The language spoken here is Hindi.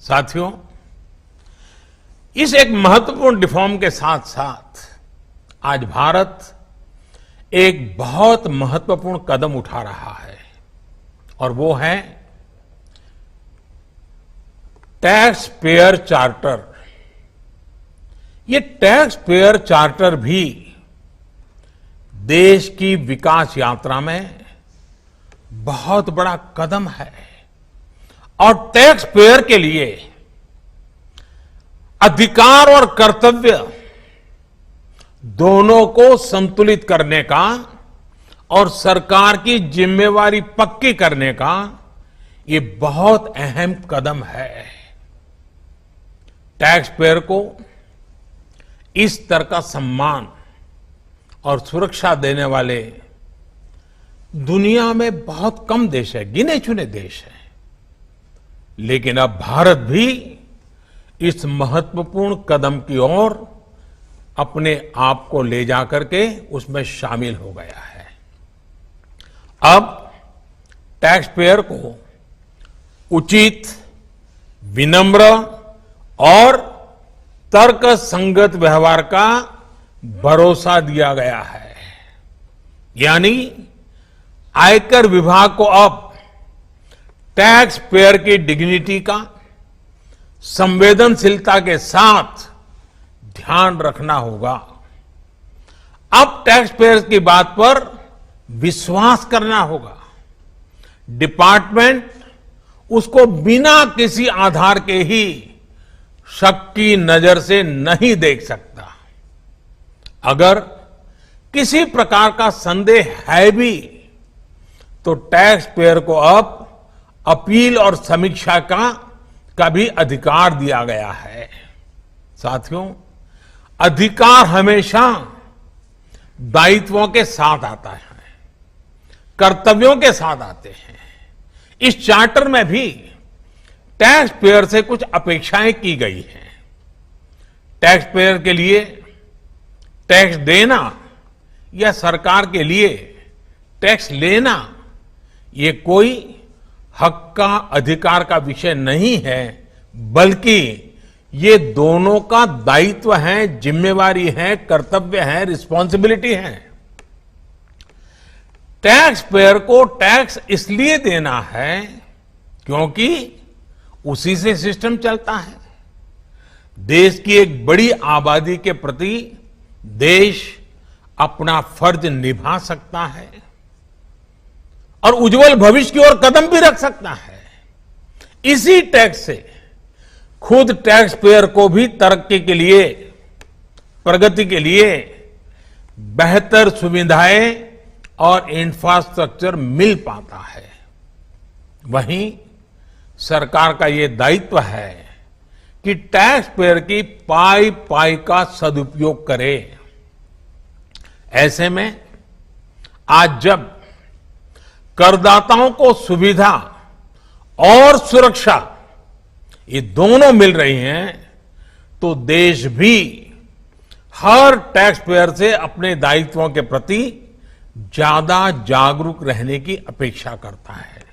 साथियों, इस एक महत्वपूर्ण रिफॉर्म के साथ साथ आज भारत एक बहुत महत्वपूर्ण कदम उठा रहा है और वो है टैक्स पेयर चार्टर। ये टैक्स पेयर चार्टर भी देश की विकास यात्रा में बहुत बड़ा कदम है और टैक्स पेयर के लिए अधिकार और कर्तव्य दोनों को संतुलित करने का और सरकार की जिम्मेवारी पक्की करने का ये बहुत अहम कदम है। टैक्स पेयर को इस स्तर का सम्मान और सुरक्षा देने वाले दुनिया में बहुत कम देश है, गिने चुने देश हैं। लेकिन अब भारत भी इस महत्वपूर्ण कदम की ओर अपने आप को ले जाकर के उसमें शामिल हो गया है। अब टैक्स पेयर को उचित, विनम्र और तर्क संगत व्यवहार का भरोसा दिया गया है। यानी आयकर विभाग को अब टैक्स पेयर की डिग्निटी का संवेदनशीलता के साथ ध्यान रखना होगा। अब टैक्स पेयर की बात पर विश्वास करना होगा। डिपार्टमेंट उसको बिना किसी आधार के ही शक की नजर से नहीं देख सकता। अगर किसी प्रकार का संदेह है भी तो टैक्स पेयर को अब अपील और समीक्षा का भी अधिकार दिया गया है। साथियों, अधिकार हमेशा दायित्वों के साथ आता है, कर्तव्यों के साथ आते हैं। इस चार्टर में भी टैक्स पेयर से कुछ अपेक्षाएं की गई हैं। टैक्स पेयर के लिए टैक्स देना या सरकार के लिए टैक्स लेना ये कोई हक का, अधिकार का विषय नहीं है, बल्कि ये दोनों का दायित्व है, जिम्मेवारी है, कर्तव्य है, रिस्पॉन्सिबिलिटी है। टैक्स पेयर को टैक्स इसलिए देना है क्योंकि उसी से सिस्टम चलता है। देश की एक बड़ी आबादी के प्रति देश अपना फर्ज निभा सकता है और उज्जवल भविष्य की ओर कदम भी रख सकता है। इसी टैक्स से खुद टैक्स पेयर को भी तरक्की के लिए, प्रगति के लिए बेहतर सुविधाएं और इंफ्रास्ट्रक्चर मिल पाता है। वहीं सरकार का ये दायित्व है कि टैक्स पेयर की पाई पाई का सदुपयोग करे। ऐसे में आज जब करदाताओं को सुविधा और सुरक्षा ये दोनों मिल रही हैं तो देश भी हर टैक्स पेयर से अपने दायित्वों के प्रति ज्यादा जागरूक रहने की अपेक्षा करता है।